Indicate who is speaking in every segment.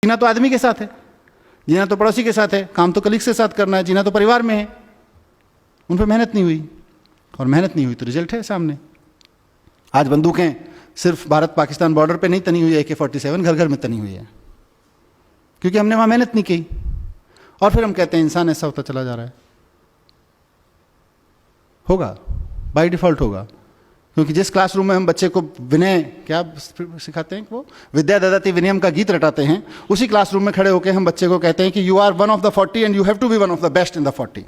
Speaker 1: जीना तो आदमी के साथ है, जीना तो पड़ोसी के साथ है, काम तो कलीग के साथ करना है, जीना तो परिवार में है। उन पर मेहनत नहीं हुई, और मेहनत नहीं हुई तो रिजल्ट है सामने। आज बंदूकें सिर्फ भारत पाकिस्तान बॉर्डर पे नहीं तनी हुई है, AK-47 घर घर में तनी हुई है, क्योंकि हमने वहां मेहनत नहीं की। और फिर हम कहते हैं इंसान ऐसा होता चला जा रहा है। होगा, बाय डिफॉल्ट होगा, क्योंकि जिस क्लासरूम में हम बच्चे को विनय क्या सिखाते हैं, वो विद्या ददाति विनयम का गीत रटाते हैं, उसी क्लासरूम में खड़े होकर हम बच्चे को कहते हैं कि you are one of the 40 and you have to be one of the best in the 40।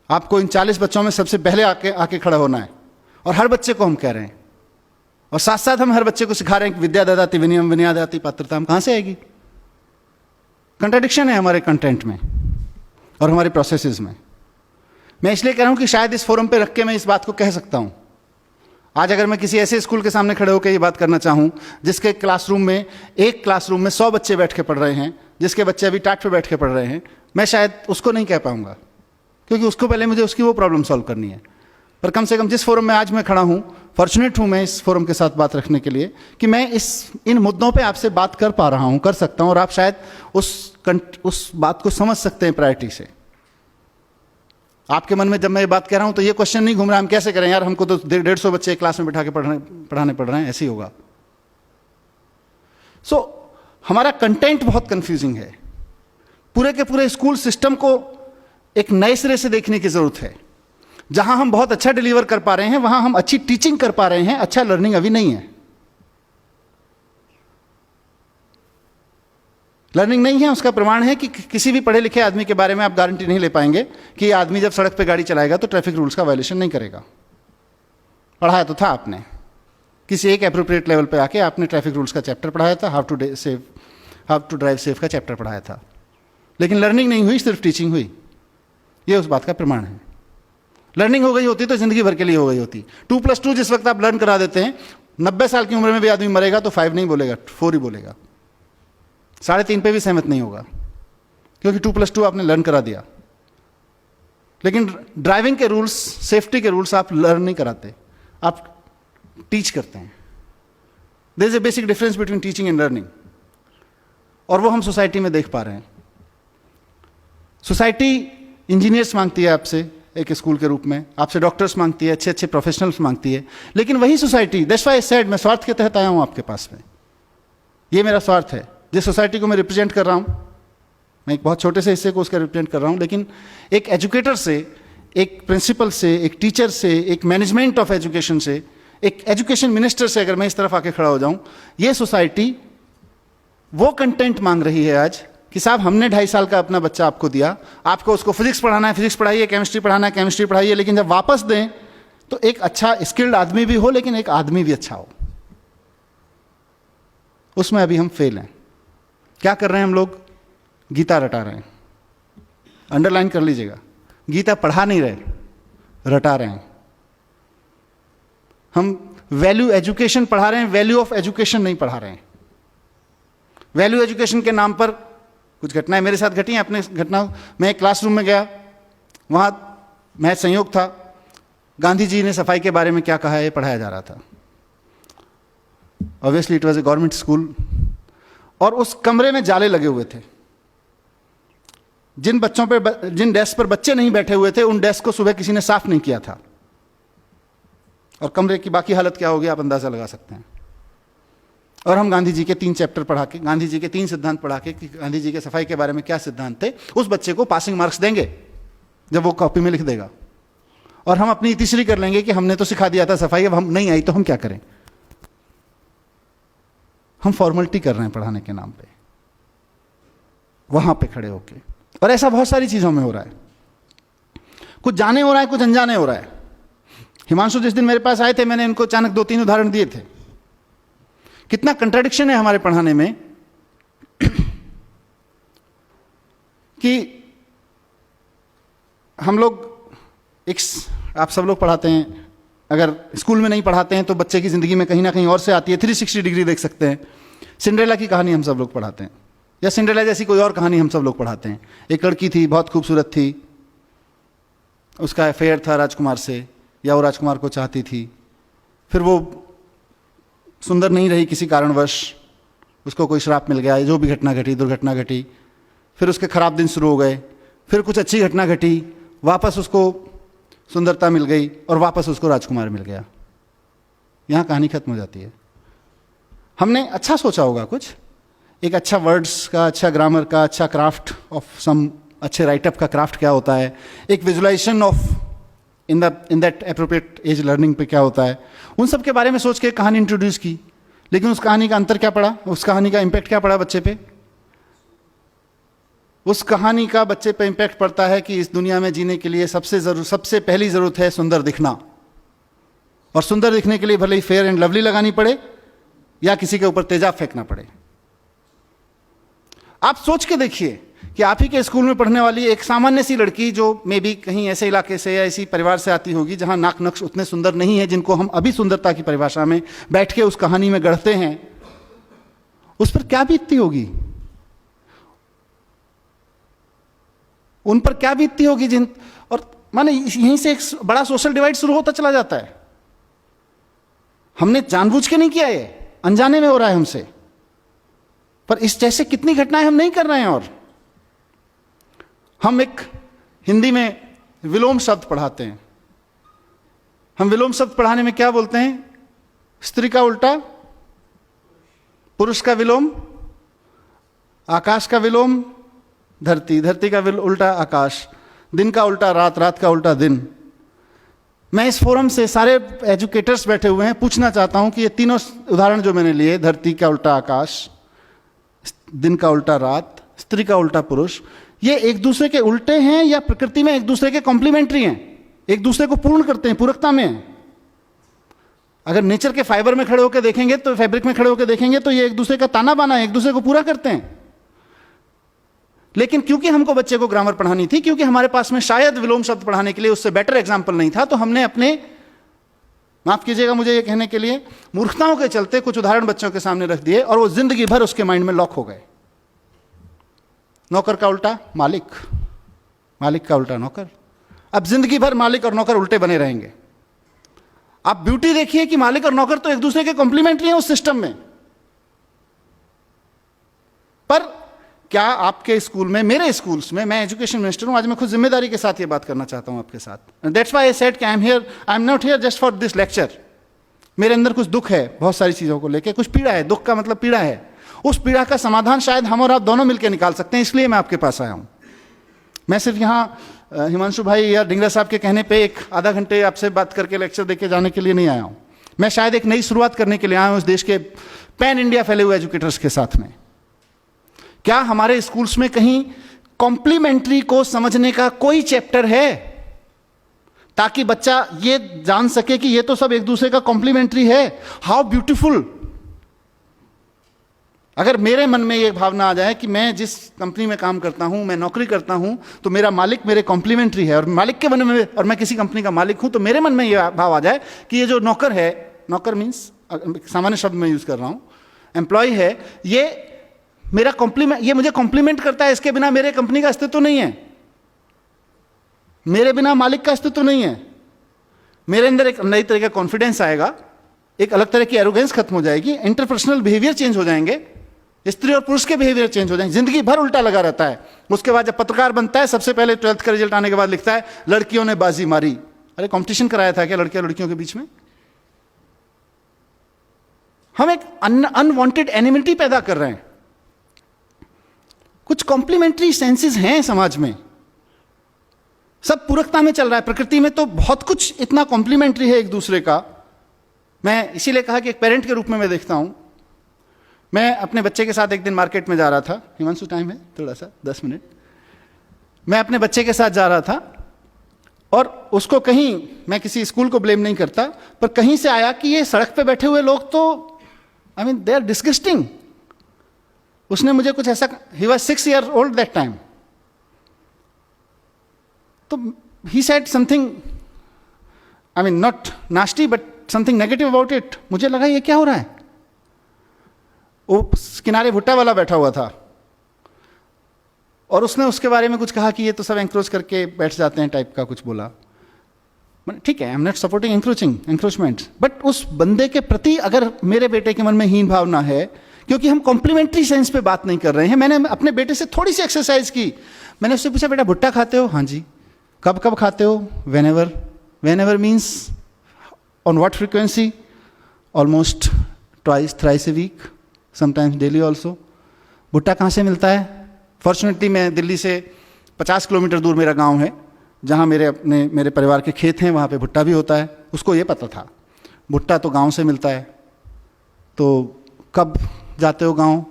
Speaker 1: आपको इन 40 बच्चों में सबसे पहले आके खड़ा होना है, और हर बच्चे को हम कह रहे हैं, और साथ साथ हम हर बच्चे को सिखा रहे हैं कि विद्या ददाति विनयम विनयादति पात्रता कहां से आएगी। कंट्राडिक्शन है हमारे कंटेंट में और हमारे प्रोसेसेस में। मैं इसलिए कह रहा हूं कि शायद इस फोरम पे रख के मैं इस बात को कह सकता हूं। आज अगर मैं किसी ऐसे स्कूल के सामने खड़े होकर ये बात करना चाहूं जिसके क्लासरूम में, एक क्लासरूम में 100 बच्चे बैठ के पढ़ रहे हैं, जिसके बच्चे अभी टाट पे बैठ के पढ़ रहे हैं, मैं शायद उसको नहीं कह पाऊंगा, क्योंकि उसको पहले मुझे उसकी वो प्रॉब्लम सॉल्व करनी है। पर कम से कम जिस फोरम में आज मैं खड़ा हूं, फॉर्चुनेट हूं मैं इस फोरम के साथ बात रखने के लिए कि मैं इन मुद्दों पे आपसे बात कर पा रहा हूं, कर सकता हूं, और आप शायद उस बात को समझ सकते हैं प्रायोरिटी से। आपके मन में जब मैं ये बात कह रहा हूं तो ये क्वेश्चन नहीं घूम रहा हम कैसे करें यार, हमको तो 150 बच्चे क्लास में बिठा के पढ़ाने पड़ रहे हैं, ऐसे ही होगा। हमारा कंटेंट बहुत कंफ्यूजिंग है। पूरे के पूरे स्कूल सिस्टम को एक नए सिरे से देखने की जरूरत है। जहां हम बहुत अच्छा डिलीवर कर पा रहे हैं, वहां हम अच्छी टीचिंग कर पा रहे हैं, अच्छा लर्निंग अभी नहीं है। लर्निंग नहीं है, उसका प्रमाण है कि किसी भी पढ़े लिखे आदमी के बारे में आप गारंटी नहीं ले पाएंगे कि ये आदमी जब सड़क पे गाड़ी चलाएगा तो ट्रैफिक रूल्स का वायलेशन नहीं करेगा। पढ़ाया तो था आपने, किसी एक एप्रोप्रिएट लेवल पे आके आपने ट्रैफिक रूल्स का चैप्टर पढ़ाया था, हाउ टू ड्राइव सेफ का चैप्टर पढ़ाया था, लेकिन लर्निंग नहीं हुई, सिर्फ टीचिंग हुई। ये उस बात का प्रमाण है। लर्निंग हो गई होती तो जिंदगी भर के लिए हो गई होती। 2+2 जिस वक्त आप लर्न करा देते हैं, 90 साल की उम्र में भी आदमी मरेगा तो 5 नहीं बोलेगा, 4 ही बोलेगा, 3.5 पे भी सहमत नहीं होगा, क्योंकि 2+2 आपने लर्न करा दिया। लेकिन ड्राइविंग के रूल्स, सेफ्टी के रूल्स आप लर्न नहीं कराते, आप टीच करते हैं। There is a basic difference between teaching and learning, और वो हम सोसाइटी में देख पा रहे हैं। सोसाइटी इंजीनियर्स मांगती है आपसे एक स्कूल के रूप में, आपसे डॉक्टर्स मांगती है, अच्छे अच्छे प्रोफेशनल्स मांगती है, लेकिन वही society, that's why I said, मैं स्वार्थ के तहत आया हूं आपके पास में। ये मेरा स्वार्थ है, जिस सोसाइटी को मैं रिप्रेजेंट कर रहा हूं, मैं एक बहुत छोटे से हिस्से को उसका रिप्रेजेंट कर रहा हूं, लेकिन एक एजुकेटर से, एक प्रिंसिपल से, एक टीचर से, एक मैनेजमेंट ऑफ एजुकेशन से, एक एजुकेशन मिनिस्टर से अगर मैं इस तरफ आके खड़ा हो जाऊं, ये सोसाइटी वो कंटेंट मांग रही है आज कि साहब हमने 2.5 साल का अपना बच्चा आपको दिया, आपको उसको फिजिक्स पढ़ाना है, फिजिक्स पढ़ाइए, केमिस्ट्री पढ़ाना है, केमिस्ट्री पढ़ाइए, लेकिन जब वापस दें तो एक अच्छा स्किल्ड आदमी भी हो, लेकिन एक आदमी भी अच्छा हो। उसमें अभी हम फेल हैं। क्या कर रहे हैं हम लोग? गीता रटा रहे हैं। अंडरलाइन कर लीजिएगा, गीता पढ़ा नहीं रहे, रटा रहे हैं। हम वैल्यू एजुकेशन पढ़ा रहे हैं, वैल्यू ऑफ एजुकेशन नहीं पढ़ा रहे हैं। वैल्यू एजुकेशन के नाम पर कुछ घटनाएं मेरे साथ घटी हैं। अपने घटना, मैं एक क्लासरूम में गया, वहां मैं संयोग था, गांधी जी ने सफाई के बारे में क्या कहा है ये पढ़ाया जा रहा था। Obviously it was a government school, और उस कमरे में जाले लगे हुए थे। जिन डेस्क पर बच्चे नहीं बैठे हुए थे, उन डेस्क को सुबह किसी ने साफ नहीं किया था, और कमरे की बाकी हालत क्या होगी आप अंदाजा लगा सकते हैं। और हम गांधी जी के 3 चैप्टर पढ़ा के, गांधी जी के 3 सिद्धांत पढ़ा के कि गांधी जी के सफाई के बारे में क्या सिद्धांत थे, उस बच्चे को पासिंग मार्क्स देंगे जब वो कॉपी में लिख देगा, और हम अपनी तीसरी कर लेंगे कि हमने तो सिखा दिया था सफाई, अब हम नहीं आई तो हम क्या करें। हम फॉर्मेलिटी कर रहे हैं पढ़ाने के नाम पे, वहां पे खड़े होके। और ऐसा बहुत सारी चीजों में हो रहा है, कुछ जाने हो रहा है, कुछ अनजाने हो रहा है। हिमांशु जिस दिन मेरे पास आए थे, मैंने इनको अचानक 2-3 उदाहरण दिए थे। कितना कंट्राडिक्शन है हमारे पढ़ाने में कि हम लोग आप सब लोग पढ़ाते हैं, अगर स्कूल में नहीं पढ़ाते हैं तो बच्चे की जिंदगी में कहीं ना कहीं और से आती है। 360 डिग्री देख सकते हैं। सिंड्रेला की कहानी हम सब लोग पढ़ाते हैं, या सिंड्रेला जैसी कोई और कहानी हम सब लोग पढ़ाते हैं। एक लड़की थी, बहुत खूबसूरत थी, उसका अफेयर था राजकुमार से, या वो राजकुमार को चाहती थी, फिर वो सुंदर नहीं रही किसी कारणवश, उसको कोई श्राप मिल गया, जो भी घटना घटी, दुर्घटना घटी, फिर उसके खराब दिन शुरू हो गए, फिर कुछ अच्छी घटना घटी, वापस उसको सुंदरता मिल गई और वापस उसको राजकुमार मिल गया। यहाँ कहानी खत्म हो जाती है। हमने अच्छा सोचा होगा कुछ, एक अच्छा वर्ड्स का, अच्छा ग्रामर का, अच्छा क्राफ्ट ऑफ सम, अच्छे राइटअप का क्राफ्ट क्या होता है, एक visualization of in that appropriate age learning पे क्या होता है, उन सब के बारे में सोच के कहानी इंट्रोड्यूस की। लेकिन उस कहानी का अंतर क्या पड़ा, उस कहानी का इम्पैक्ट क्या पड़ा बच्चे पे? उस कहानी का बच्चे पे इम्पैक्ट पड़ता है कि इस दुनिया में जीने के लिए सबसे पहली जरूरत है सुंदर दिखना, और सुंदर दिखने के लिए भले ही फेयर एंड लवली लगानी पड़े या किसी के ऊपर तेजाब फेंकना पड़े। आप सोच के देखिए कि आप ही के स्कूल में पढ़ने वाली एक सामान्य सी लड़की, जो मे बी कहीं ऐसे इलाके से या ऐसी परिवार से आती होगी जहां नाक नक्श उतने सुंदर नहीं है जिनको हम अभी सुंदरता की परिभाषा में बैठ के उस कहानी में गढ़ते हैं, उस पर क्या बीतती होगी, उन पर क्या बीतती होगी जिन, और माने यहीं से एक बड़ा सोशल डिवाइड शुरू होता चला जाता है। हमने जानबूझ के नहीं किया, ये अनजाने में हो रहा है हमसे, पर इस जैसे कितनी घटनाएं हम नहीं कर रहे हैं। और हम एक हिंदी में विलोम शब्द पढ़ाते हैं। हम विलोम शब्द पढ़ाने में क्या बोलते हैं? स्त्री का उल्टा पुरुष का विलोम, आकाश का विलोम धरती, धरती का उल्टा आकाश, दिन का उल्टा रात, रात का उल्टा दिन। मैं इस फोरम से सारे एजुकेटर्स बैठे हुए हैं, पूछना चाहता हूं कि ये तीनों उदाहरण जो मैंने लिए, धरती का उल्टा आकाश, दिन का उल्टा रात, स्त्री का उल्टा पुरुष, ये एक दूसरे के उल्टे हैं या प्रकृति में एक दूसरे के कॉम्प्लीमेंट्री हैं, एक दूसरे को पूर्ण करते हैं, पूरकता में हैं? अगर नेचर के फाइबर में खड़े होकर देखेंगे, तो फैब्रिक में खड़े होकर देखेंगे, तो ये एक दूसरे का ताना बाना है, एक दूसरे को पूरा करते हैं। लेकिन क्योंकि हमको बच्चे को ग्रामर पढ़ानी थी, क्योंकि हमारे पास में शायद विलोम शब्द पढ़ाने के लिए उससे बेटर एग्जाम्पल नहीं था, तो हमने अपने, माफ कीजिएगा मुझे ये कहने के लिए, मूर्खताओं के चलते कुछ उदाहरण बच्चों के सामने रख दिए और वो जिंदगी भर उसके माइंड में लॉक हो गए। नौकर का उल्टा मालिक, मालिक का उल्टा नौकर। अब जिंदगी भर मालिक और नौकर उल्टे बने रहेंगे। आप ब्यूटी देखिए कि मालिक और नौकर तो एक दूसरे के कॉम्प्लीमेंट्री हैं उस सिस्टम में, पर क्या आपके स्कूल में, मेरे स्कूल्स में, मैं एजुकेशन मिनिस्टर हूं, आज मैं खुद जिम्मेदारी के साथ ये बात करना चाहता हूं आपके साथ। दैट्स व्हाई आई सेड कि I am not here just for this lecture. मेरे अंदर कुछ दुख है बहुत सारी चीजों को लेकर, कुछ पीड़ा है, दुख का मतलब पीड़ा है। उस पीड़ा का समाधान शायद हम और आप दोनों मिलकर निकाल सकते हैं, इसलिए मैं आपके पास आया हूं। मैं सिर्फ यहां हिमांशु भाई या डिंगरा साहब के कहने पे एक आधा घंटे आपसे बात करके लेक्चर देके जाने के लिए नहीं आया हूं। मैं शायद एक नई शुरुआत करने के लिए आया हूं इस देश के पैन इंडिया फैले हुए एजुकेटर्स के साथ में। क्या हमारे स्कूल्स में कहीं कॉम्प्लीमेंट्री को समझने का कोई चैप्टर है, ताकि बच्चा ये जान सके कि ये तो सब एक दूसरे का कॉम्प्लीमेंट्री है? How beautiful. अगर मेरे मन में ये भावना आ जाए कि मैं जिस कंपनी में काम करता हूं, मैं नौकरी करता हूं, तो मेरा मालिक मेरे कॉम्प्लीमेंट्री है, और मालिक के मन में, और मैं किसी कंपनी का मालिक हूं, तो मेरे मन में ये भाव आ जाए कि ये जो नौकर है, नौकर मीन्स सामान्य शब्द में यूज कर रहा हूं, एम्प्लॉय है, ये मेरा कॉम्प्लीमेंट, ये मुझे कॉम्प्लीमेंट करता है, इसके बिना मेरे कंपनी का अस्तित्व नहीं है, मेरे बिना मालिक का अस्तित्व नहीं है। मेरे अंदर एक नई तरह का कॉन्फिडेंस आएगा, एक अलग तरह की एरोगेंस खत्म हो जाएगी, इंटरपर्सनल बिहेवियर चेंज हो जाएंगे, स्त्री और पुरुष के बिहेवियर चेंज हो जाएंगे। जिंदगी भर उल्टा लगा रहता है। उसके बाद जब पत्रकार बनता है, सबसे पहले 12th का रिजल्ट आने के बाद लिखता है लड़कियों ने बाजी मारी। अरे कंपटीशन कराया था क्या लड़के और लड़कियों के बीच में? हम एक अनवांटेड एनिमिटी पैदा कर रहे हैं। कुछ कॉम्प्लीमेंट्री सेंसेस हैं समाज में, सब पूरकता में चल रहा है। प्रकृति में तो बहुत कुछ इतना कॉम्प्लीमेंट्री है एक दूसरे का। मैं इसीलिए कहा कि एक पेरेंट के रूप में मैं देखता हूं। मैं अपने बच्चे के साथ एक दिन मार्केट में जा रहा था। हिमांशु टाइम है थोड़ा सा 10 मिनट। मैं अपने बच्चे के साथ जा रहा था और उसको कहीं, मैं किसी स्कूल को ब्लेम नहीं करता, पर कहीं से आया कि ये सड़क पे बैठे हुए लोग तो I mean they are disgusting. उसने मुझे कुछ ऐसा, ही was 6 years old that time, तो ही said something, I mean not nasty but something negative about it. मुझे लगा ये क्या हो रहा है। वो किनारे भुट्टा वाला बैठा हुआ था और उसने उसके बारे में कुछ कहा कि ये तो सब एंक्रोच करके बैठ जाते हैं टाइप का कुछ बोला। ठीक है, I am not supporting encroachment, but उस बंदे के प्रति अगर मेरे बेटे के मन में हीन भावना है क्योंकि हम कॉम्प्लीमेंट्री सेंस पे बात नहीं कर रहे हैं। मैंने अपने बेटे से थोड़ी सी एक्सरसाइज की, मैंने उससे पूछा बेटा भुट्टा खाते हो? हाँ जी। कब कब खाते हो? Whenever. Whenever means on what frequency? Almost twice thrice a week, sometimes daily also. भुट्टा कहाँ से मिलता है? फॉर्चुनेटली मैं दिल्ली से 50 किलोमीटर दूर मेरा गांव है, जहाँ मेरे परिवार के खेत हैं, वहाँ पे भुट्टा भी होता है। उसको ये पता था भुट्टा तो गांव से मिलता है। तो कब जाते हो गांव?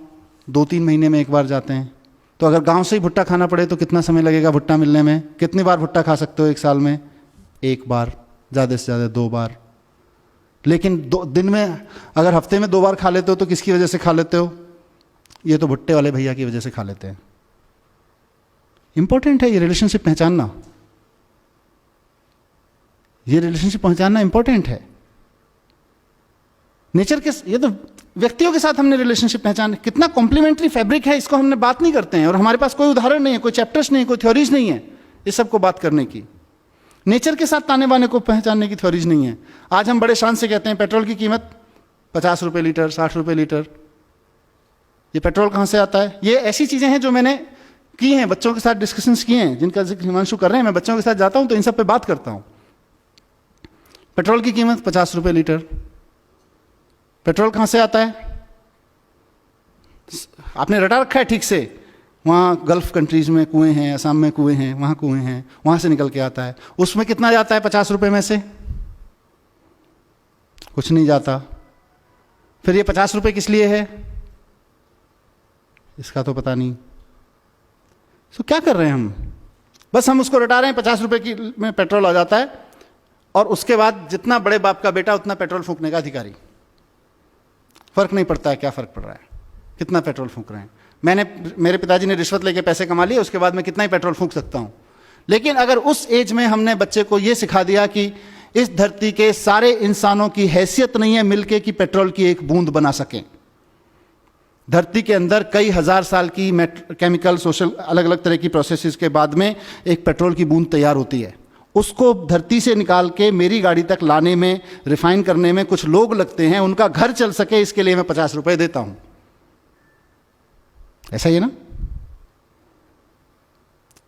Speaker 1: 2-3 महीने में एक बार जाते हैं। तो अगर गांव से ही भुट्टा खाना पड़े तो कितना समय लगेगा भुट्टा मिलने में? कितनी बार भुट्टा खा सकते हो एक साल में? 1 बार, ज़्यादा से ज़्यादा 2 बार। लेकिन दिन में अगर हफ्ते में 2 बार खा लेते हो तो किसकी वजह से खा लेते हो? ये तो भुट्टे वाले भैया की वजह से खा लेते हैं। इंपॉर्टेंट है ये रिलेशनशिप पहचानना, ये रिलेशनशिप पहचानना इंपॉर्टेंट है। नेचर के, ये तो व्यक्तियों के साथ हमने रिलेशनशिप पहचान, कितना कॉम्प्लीमेंट्री फैब्रिक है, इसको हमने बात नहीं करते हैं। और हमारे पास कोई उदाहरण नहीं है, कोई चैप्टर्स नहीं है, कोई थ्योरीज नहीं है इस सब को बात करने की। नेचर के साथ ताने बाने को पहचानने की थ्योरीज नहीं है। आज हम बड़े शान से कहते हैं पेट्रोल की कीमत 50 रुपये लीटर, 60 रुपये लीटर। ये पेट्रोल कहाँ से आता है? ये ऐसी चीज़ें हैं जो मैंने की हैं, बच्चों के साथ डिस्कशंस किए हैं, जिनका जिक्र हिमांशु कर रहे हैं। मैं बच्चों के साथ जाता हूँ तो इन सब पे बात करता हूँ। पेट्रोल की कीमत 50 रुपये लीटर। पेट्रोल कहाँ से आता है? आपने रटा रखा है ठीक से, वहाँ गल्फ कंट्रीज में कुएं हैं, असम में कुएं हैं, वहाँ कुएं हैं, वहाँ से निकल के आता है। उसमें कितना जाता है 50 रुपये में से? कुछ नहीं जाता। फिर ये 50 रुपये किस लिए है? इसका तो पता नहीं। तो क्या कर रहे हैं हम? बस हम उसको रटा रहे हैं, 50 रुपये की में पेट्रोल आ जाता है, और उसके बाद जितना बड़े बाप का बेटा उतना पेट्रोल फूंकने का अधिकारी। फर्क नहीं पड़ता है क्या फर्क पड़ रहा है, कितना पेट्रोल फूंक रहे हैं। मेरे पिताजी ने रिश्वत लेके पैसे कमा लिए, उसके बाद मैं कितना ही पेट्रोल फूंक सकता हूं। लेकिन अगर उस एज में हमने बच्चे को यह सिखा दिया कि इस धरती के सारे इंसानों की हैसियत नहीं है मिलके कि पेट्रोल की एक बूंद बना सकें। धरती के अंदर कई हजार साल की केमिकल, सोशल, अलग अलग तरह की प्रोसेसेस के बाद में एक पेट्रोल की बूंद तैयार होती है। उसको धरती से निकाल के मेरी गाड़ी तक लाने में, रिफाइन करने में कुछ लोग लगते हैं, उनका घर चल सके इसके लिए मैं 50 रुपए देता हूं। ऐसा ही है ना?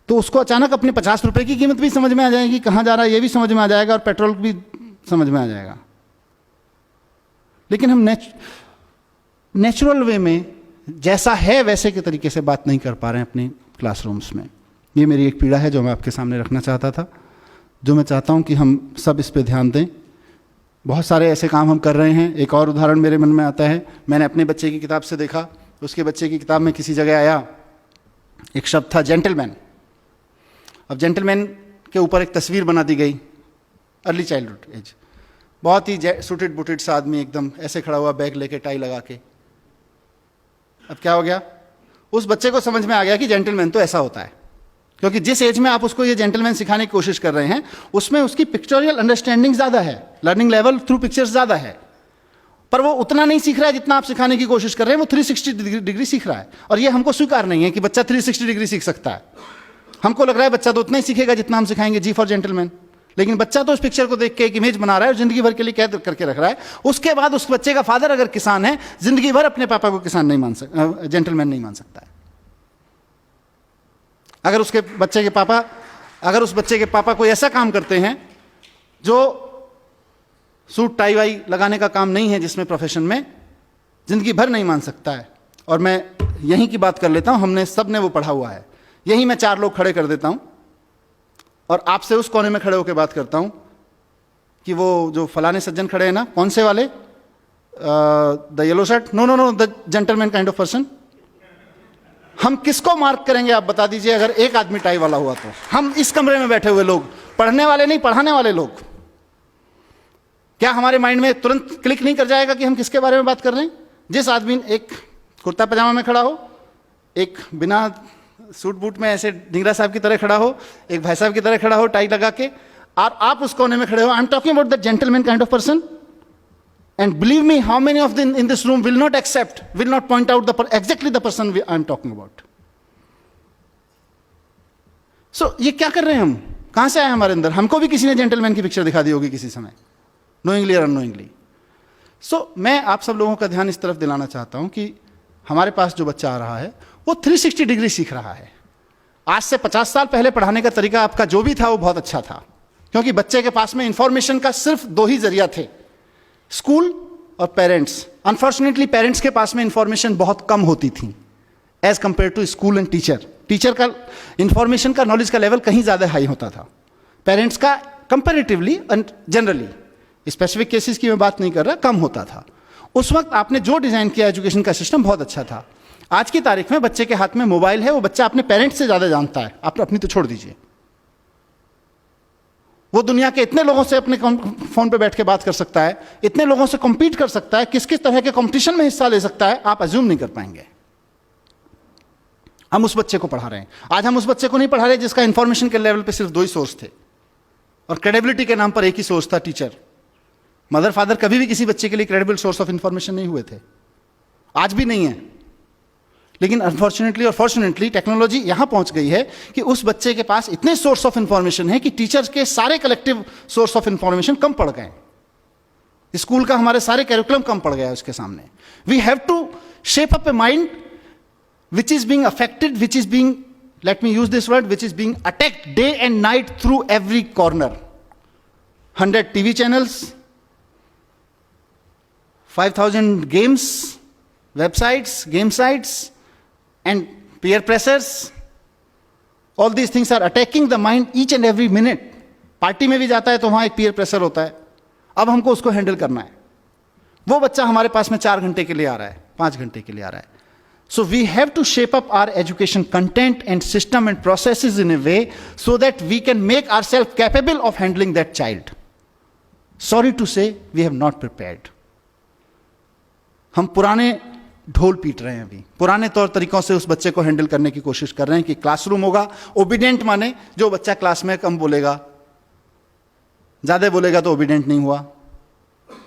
Speaker 1: तो उसको अचानक अपने 50 रुपए की कीमत भी समझ में आ जाएगी, कहां जा रहा है ये भी समझ में आ जाएगा, और पेट्रोल भी समझ में आ जाएगा। लेकिन हम नेचुरल वे में जैसा है वैसे के तरीके से बात नहीं कर पा रहे हैं अपने क्लासरूम्स में। ये मेरी एक पीड़ा है जो मैं आपके सामने रखना चाहता था, जो मैं चाहता हूं कि हम सब इस पे ध्यान दें। बहुत सारे ऐसे काम हम कर रहे हैं। एक और उदाहरण मेरे मन में आता है, मैंने अपने बच्चे की किताब से देखा। उसके बच्चे की किताब में किसी जगह आया, एक शब्द था जेंटलमैन। अब जेंटलमैन के ऊपर एक तस्वीर बना दी गई, अर्ली चाइल्डहुड एज, बहुत ही सूटेड बुटेड सा आदमी, एकदम ऐसे खड़ा हुआ, बैग लेके, टाई लगा के। अब क्या हो गया? उस बच्चे को समझ में आ गया कि जेंटलमैन तो ऐसा होता है, क्योंकि जिस एज में आप उसको ये जेंटलमैन सिखाने की कोशिश कर रहे हैं उसमें उसकी पिक्चोरियल अंडरस्टैंडिंग ज्यादा है, लर्निंग लेवल थ्रू पिक्चर्स ज्यादा है, पर वो उतना नहीं सीख रहा है जितना आप सिखाने की कोशिश कर रहे हैं। वो 360 डिग्री सीख रहा है, और ये हमको स्वीकार नहीं है कि बच्चा 360 डिग्री सीख सकता है। हमको लग रहा है बच्चा तो उतना ही सीखेगा जितना हम सिखाएंगे जी फॉर जेंटलमैन। लेकिन बच्चा तो उस पिक्चर को देख के एक इमेज बना रहा है और जिंदगी भर के लिए कैद करके रख रहा है। उसके बाद उस बच्चे का फादर अगर किसान है, जिंदगी भर अपने पापा को किसान नहीं मान सकता, जेंटलमैन नहीं मान सकता है। अगर उस बच्चे के पापा कोई ऐसा काम करते हैं जो सूट टाई वाई लगाने का काम नहीं है, जिसमें प्रोफेशन में, जिंदगी भर नहीं मान सकता है। और मैं यहीं की बात कर लेता हूं, हमने सब ने वो पढ़ा हुआ है। यहीं मैं 4 लोग खड़े कर देता हूं और आपसे उस कोने में खड़े होकर बात करता हूं कि वो जो फलाने सज्जन खड़े हैं ना, कौन से वाले, the yellow shirt, no, the gentleman kind of person. हम किसको मार्क करेंगे आप बता दीजिए? अगर एक आदमी टाई वाला हुआ तो हम इस कमरे में बैठे हुए लोग, पढ़ने वाले नहीं, पढ़ाने वाले लोग, क्या हमारे माइंड में तुरंत क्लिक नहीं कर जाएगा कि हम किसके बारे में बात कर रहे हैं? जिस आदमी एक कुर्ता पजामा में खड़ा हो, एक बिना सूट बूट में ऐसे ढिंगरा साहब की तरह खड़ा हो, एक भाई साहब की तरह खड़ा हो टाई लगा के, और आप उस कोने में खड़े हो। I am talking about the gentleman kind of person. And believe me, how many of them in this room will not accept, will not point out exactly the person I am talking about. So, ये क्या कर रहे हैं हम? कहां से आए हमारे अंदर? हमको भी किसी ने जेंटलमैन की पिक्चर दिखा दी होगी किसी समय, नोइंगली और अननोइंगली। सो मैं आप सब लोगों का ध्यान इस तरफ दिलाना चाहता हूं कि हमारे पास जो बच्चा आ रहा है वो 360 डिग्री सीख रहा है। आज से 50 साल पहले पढ़ाने का तरीका आपका जो भी था वो बहुत अच्छा था, क्योंकि बच्चे के पास में इंफॉर्मेशन का सिर्फ दो ही जरिया थे, स्कूल और पेरेंट्स। अनफॉर्चुनेटली पेरेंट्स के पास में इंफॉर्मेशन बहुत कम होती थी as compare to school and teacher. Teacher का इंफॉर्मेशन का, नॉलेज का लेवल कहीं ज़्यादा हाई होता था, पेरेंट्स का comparatively and generally, specific cases की मैं बात नहीं कर रहा, कम होता था। उस वक्त आपने जो डिज़ाइन किया एजुकेशन का सिस्टम बहुत अच्छा था। आज की तारीख में बच्चे के हाथ में मोबाइल है, वो बच्चा अपने पेरेंट्स से ज़्यादा जानता है, आप अपनी तो छोड़ दीजिए। वो दुनिया के इतने लोगों से अपने फोन पे बैठ के बात कर सकता है, इतने लोगों से कॉम्पीट कर सकता है, किस किस तरह के कॉम्पिटिशन में हिस्सा ले सकता है, आप अज्यूम नहीं कर पाएंगे। हम उस बच्चे को पढ़ा रहे हैं। आज हम उस बच्चे को नहीं पढ़ा रहे जिसका इंफॉर्मेशन के लेवल पे सिर्फ दो ही सोर्स थे और क्रेडिबिलिटी के नाम पर एक ही सोर्स था, टीचर। मदर फादर कभी भी किसी बच्चे के लिए क्रेडिबल सोर्स ऑफ इंफॉर्मेशन नहीं हुए थे, आज भी नहीं है। लेकिन अनफॉर्चुनेटली और फॉर्चुनेटली टेक्नोलॉजी यहां पहुंच गई है कि उस बच्चे के पास इतने सोर्स ऑफ इंफॉर्मेशन है कि टीचर्स के सारे कलेक्टिव सोर्स ऑफ इंफॉर्मेशन कम पड़ गए। स्कूल का हमारे सारे कैरिकुलम कम पड़ गया है उसके सामने। We have to shape up a mind which is being affected, which is being, let me use this word, which is being attacked day and night through every corner. 100 TV channels, 5,000 games, websites, game sites, and peer pressures. All these things are attacking the mind each and every minute. Party में भी जाता है तो वहाँ एक peer pressure होता है, अब हमको उसको हैंडल करना है। वो बच्चा हमारे पास में 4 घंटे के लिए आ रहा है, 5 घंटे के लिए आ रहा है। So we have to shape up our education content and system and processes in a way so that we can make ourselves capable of handling that child. Sorry to say, we have not prepared. हम पुराने ढोल पीट रहे हैं अभी, पुराने तौर तरीकों से उस बच्चे को हैंडल करने की कोशिश कर रहे हैं कि क्लासरूम होगा, ओबीडियंट माने जो बच्चा क्लास में कम बोलेगा, ज्यादा बोलेगा तो ओबीडियंट नहीं हुआ,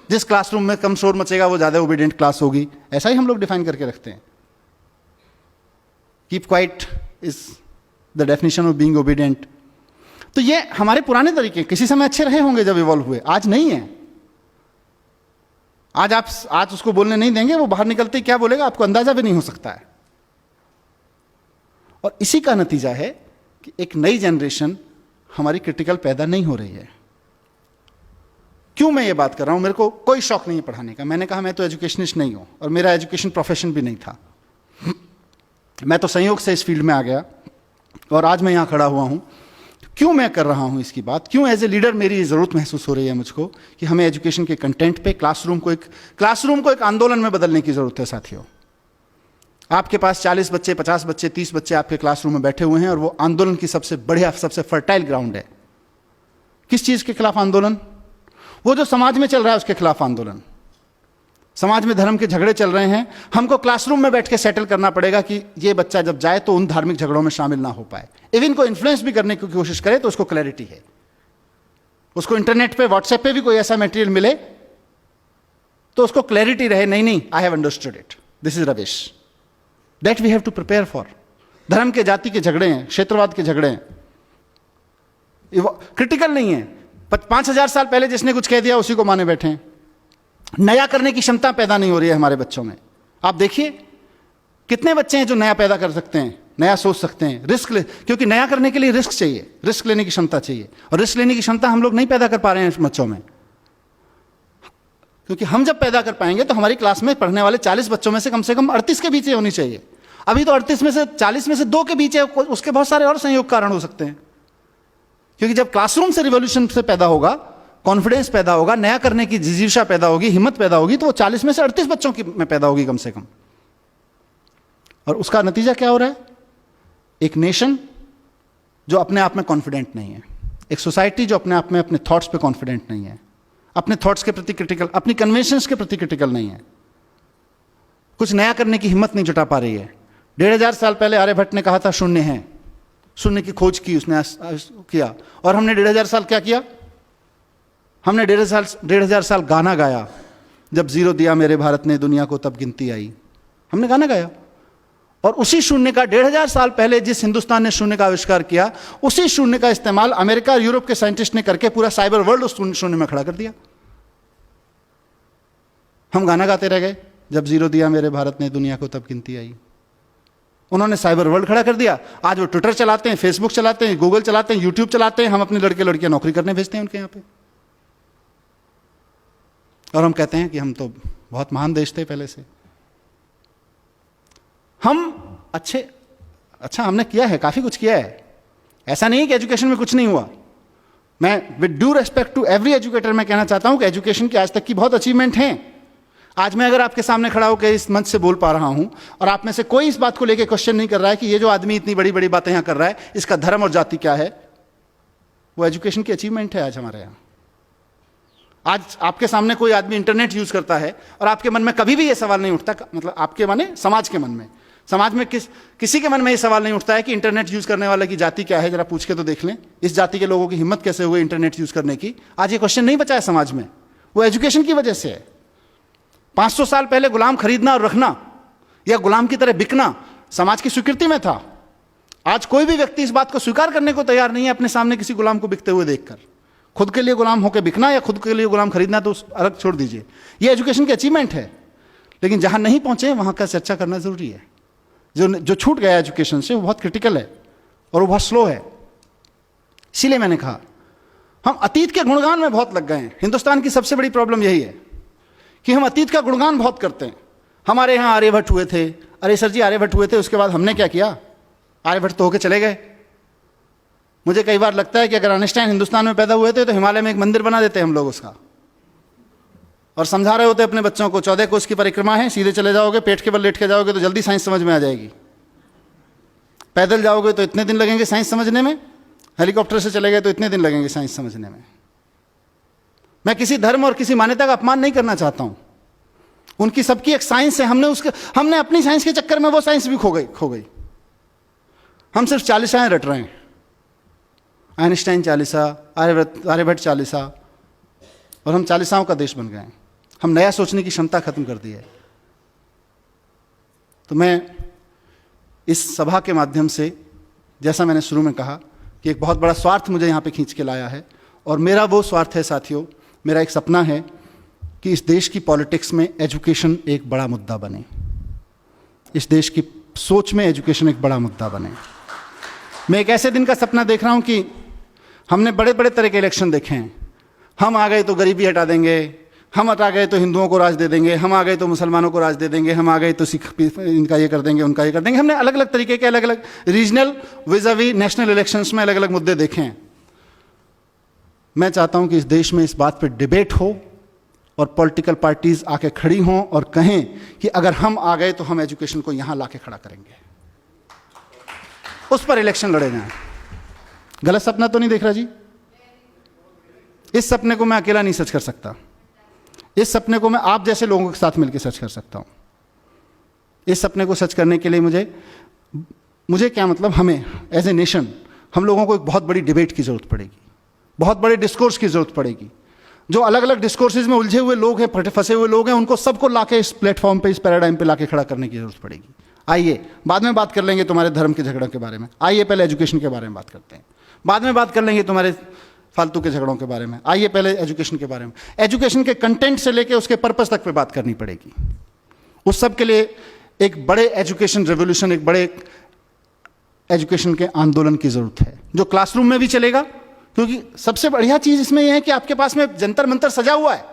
Speaker 1: जिस क्लासरूम में कम शोर मचेगा वो ज्यादा ओबीडियंट क्लास होगी। ऐसा ही हम लोग डिफाइन करके रखते हैं। Keep quiet is the definition of being obedient. तो ये हमारे पुराने तरीके किसी समय अच्छे रहे होंगे जब इवॉल्व हुए, आज नहीं है। आज उसको बोलने नहीं देंगे, वो बाहर निकलते ही क्या बोलेगा आपको अंदाजा भी नहीं हो सकता है। और इसी का नतीजा है कि एक नई जनरेशन हमारी क्रिटिकल पैदा नहीं हो रही है। क्यों मैं ये बात कर रहा हूं? मेरे को कोई शौक नहीं है पढ़ाने का। मैंने कहा मैं तो एजुकेशनिस्ट नहीं हूं और मेरा एजुकेशन प्रोफेशन भी नहीं था। मैं तो संयोग से इस फील्ड में आ गया और आज मैं यहाँ खड़ा हुआ हूँ। क्यों मैं कर रहा हूँ इसकी बात? क्यों एज ए लीडर मेरी ज़रूरत महसूस हो रही है मुझको कि हमें एजुकेशन के कंटेंट पे क्लासरूम को एक आंदोलन में बदलने की ज़रूरत है। साथियों, आपके पास 40 बच्चे, 50 बच्चे, 30 बच्चे आपके क्लासरूम में बैठे हुए हैं और वो आंदोलन की सबसे बढ़िया, सबसे फर्टाइल ग्राउंड है। किस चीज़ के खिलाफ आंदोलन? वो जो समाज में चल रहा है उसके खिलाफ आंदोलन। समाज में धर्म के झगड़े चल रहे हैं, हमको क्लासरूम में बैठ के सेटल करना पड़ेगा कि ये बच्चा जब जाए तो उन धार्मिक झगड़ों में शामिल ना हो पाए। इवन को इन्फ्लुएंस भी करने की कोशिश करे तो उसको क्लैरिटी है, उसको इंटरनेट पे, व्हाट्सएप पे भी कोई ऐसा मटेरियल मिले तो उसको क्लैरिटी रहे, नहीं I have understood it, this is rubbish. That we have to prepare for. धर्म के, जाति के झगड़े हैं, क्षेत्रवाद के झगड़े हैं, क्रिटिकल नहीं है। 5000 साल पहले जिसने कुछ कह दिया उसी को माने बैठे हैं। नया करने की क्षमता पैदा नहीं हो रही है हमारे बच्चों में। आप देखिए कितने बच्चे हैं जो नया पैदा कर सकते हैं, नया सोच सकते हैं, क्योंकि नया करने के लिए रिस्क चाहिए, रिस्क लेने की क्षमता चाहिए, और रिस्क लेने की क्षमता हम लोग नहीं पैदा कर पा रहे हैं बच्चों में। क्योंकि हम जब पैदा कर पाएंगे तो हमारी क्लास में पढ़ने वाले 40 बच्चों में से कम 38 के बीच होनी चाहिए। अभी तो 38 में से 40 में से 2 के बीच है, उसके बहुत सारे और संयोग कारण हो सकते हैं। क्योंकि जब क्लासरूम से रिवॉल्यूशन से पैदा होगा, कॉन्फिडेंस पैदा होगा, नया करने की जिजीशा पैदा होगी, हिम्मत पैदा होगी, तो वो 40 में से 38 बच्चों की में पैदा होगी कम से कम। और उसका नतीजा क्या हो रहा है? एक नेशन जो अपने आप में कॉन्फिडेंट नहीं है, एक सोसाइटी जो अपने आप में अपने थॉट्स पे कॉन्फिडेंट नहीं है, अपने थॉट्स के प्रति क्रिटिकल, अपनी कन्वेंशंस के प्रति क्रिटिकल नहीं है, कुछ नया करने की हिम्मत नहीं जुटा पा रही है। 1500 साल पहले आर्यभट्ट ने कहा था शून्य है, शून्य की खोज की उसने किया, और हमने 1500 साल क्या किया? हमने 1500 साल गाना गाया, जब जीरो दिया मेरे भारत ने दुनिया को तब गिनती आई। हमने गाना गाया, और उसी शून्य का 1500 साल पहले जिस हिंदुस्तान ने शून्य का आविष्कार किया, उसी शून्य का इस्तेमाल अमेरिका और यूरोप के साइंटिस्ट ने करके पूरा साइबर वर्ल्ड उस शून्य में खड़ा कर दिया। हम गाना गाते रह गए, जब जीरो दिया मेरे भारत ने दुनिया को तब गिनती आई। उन्होंने साइबर वर्ल्ड खड़ा कर दिया। आज वो ट्विटर चलाते हैं, फेसबुक चलाते हैं, गूगल चलाते हैं, यूट्यूब चलाते हैं। हम अपने लड़के लड़कियां नौकरी करने भेजते हैं उनके यहाँ पे, और हम कहते हैं कि हम तो बहुत महान देश थे पहले से। हम अच्छा हमने किया है, काफी कुछ किया है। ऐसा नहीं है कि एजुकेशन में कुछ नहीं हुआ। मैं with due respect to every educator मैं कहना चाहता हूं कि एजुकेशन की आज तक की बहुत अचीवमेंट हैं। आज मैं अगर आपके सामने खड़ा होकर इस मंच से बोल पा रहा हूं और आप में से कोई इस बात को लेकर क्वेश्चन नहीं कर रहा है कि ये जो आदमी इतनी बड़ी बड़ी बातें यहां कर रहा है इसका धर्म और जाति क्या है, वो एजुकेशन की अचीवमेंट है आज हमारे यहां। आज आपके सामने कोई आदमी इंटरनेट यूज करता है और आपके मन में कभी भी ये सवाल नहीं उठता, मतलब आपके माने समाज के मन में, समाज में किसी के मन में ये सवाल नहीं उठता है कि इंटरनेट यूज करने वाले की जाति क्या है, जरा पूछ के तो देख लें। इस जाति के लोगों की हिम्मत कैसे हुई इंटरनेट यूज करने की? आज ये क्वेश्चन नहीं बचा है समाज में, वो एजुकेशन की वजह से है। 500 साल पहले गुलाम खरीदना और रखना या गुलाम की तरह बिकना समाज की स्वीकृति में था। आज कोई भी व्यक्ति इस बात को स्वीकार करने को तैयार नहीं है अपने सामने किसी गुलाम को बिकते हुए देखकर। खुद के लिए गुलाम होकर बिकना या खुद के लिए गुलाम खरीदना तो अलग छोड़ दीजिए, ये एजुकेशन की अचीवमेंट है। लेकिन जहां नहीं पहुंचे वहां का चर्चा करना जरूरी है। जो छूट गया एजुकेशन से वो बहुत क्रिटिकल है और वो बहुत स्लो है। इसीलिए मैंने कहा हम अतीत के गुणगान में बहुत लग गए हैं। हिंदुस्तान की सबसे बड़ी प्रॉब्लम यही है कि हम अतीत का गुणगान बहुत करते हैं। हमारे यहां आर्यभट्ट हुए थे, अरे सर जी आर्यभट्ट हुए थे, उसके बाद हमने क्या किया? आर्यभट्ट तो होके चले गए। मुझे कई बार लगता है कि अगर आइंस्टाइन हिंदुस्तान में पैदा हुए थे तो हिमालय में एक मंदिर बना देते हम लोग उसका, और समझा रहे होते अपने बच्चों को 14 कोस की परिक्रमा है, सीधे चले जाओगे, पेट के बल लेट के जाओगे तो जल्दी साइंस समझ में आ जाएगी। पैदल जाओगे तो इतने दिन लगेंगे साइंस समझने में, हेलीकॉप्टर से चले गए तो इतने दिन लगेंगे साइंस समझने में। मैं किसी धर्म और किसी मान्यता का अपमान नहीं करना चाहता हूं, उनकी सबकी एक साइंस है। हमने अपनी साइंस के चक्कर में वो साइंस भी खो गई। हम सिर्फ 40 रट रहे हैं, आइंस्टाइन 40, आर्यभट्ट 40, और हम 40 का देश बन गए हैं। हम नया सोचने की क्षमता खत्म कर दी है। तो मैं इस सभा के माध्यम से, जैसा मैंने शुरू में कहा कि एक बहुत बड़ा स्वार्थ मुझे यहाँ पे खींच के लाया है, और मेरा वो स्वार्थ है साथियों, मेरा एक सपना है कि इस देश की पॉलिटिक्स में एजुकेशन एक बड़ा मुद्दा बने। इस देश की सोच में एजुकेशन एक बड़ा मुद्दा बने। मैं एक ऐसे दिन का सपना देख रहा हूं कि हमने बड़े बड़े तरह के इलेक्शन देखे हैं। हम आ गए तो गरीबी हटा देंगे, हम हटा गए तो हिंदुओं को राज दे देंगे, हम आ गए तो मुसलमानों को राज दे देंगे, हम आ गए तो सिख इनका ये कर देंगे, उनका ये कर देंगे। हमने अलग अलग तरीके के अलग अलग रीजनल विज़ावी नेशनल इलेक्शंस में अलग अलग मुद्दे देखे हैं। मैं चाहता हूं कि इस देश में इस बात पर डिबेट हो और पॉलिटिकल पार्टीज आके खड़ी हों और कहें कि अगर हम आ गए तो हम एजुकेशन को यहां लाके खड़ा करेंगे, उस पर इलेक्शन लड़े जाएं। गलत सपना तो नहीं देख रहा जी? इस सपने को मैं अकेला नहीं सच कर सकता, इस सपने को मैं आप जैसे लोगों के साथ मिलकर सच कर सकता हूं। इस सपने को सच करने के लिए मुझे क्या मतलब, हमें एज ए नेशन हम लोगों को एक बहुत बड़ी डिबेट की जरूरत पड़ेगी, बहुत बड़े डिस्कोर्स की जरूरत पड़ेगी। जो अलग अलग डिस्कोर्सेज में उलझे हुए लोग हैं, फंसे हुए लोग हैं, उनको सबको लाके इस प्लेटफॉर्म पे, इस पैराडाइम पे लाके खड़ा करने की जरूरत पड़ेगी। आइए बाद में बात कर लेंगे तुम्हारे धर्म के झगड़ों के बारे में, आइए पहले एजुकेशन के बारे में बात करते हैं। बाद में बात कर लेंगे तुम्हारे फालतू के झगड़ों के बारे में, आइए पहले एजुकेशन के बारे में। एजुकेशन के कंटेंट से लेके उसके पर्पस तक पे बात करनी पड़ेगी। उस सब के लिए एक बड़े एजुकेशन रेवोल्यूशन, एक बड़े एजुकेशन के आंदोलन की जरूरत है, जो क्लासरूम में भी चलेगा। क्योंकि सबसे बढ़िया चीज इसमें यह है कि आपके पास में जंतर मंतर सजा हुआ है।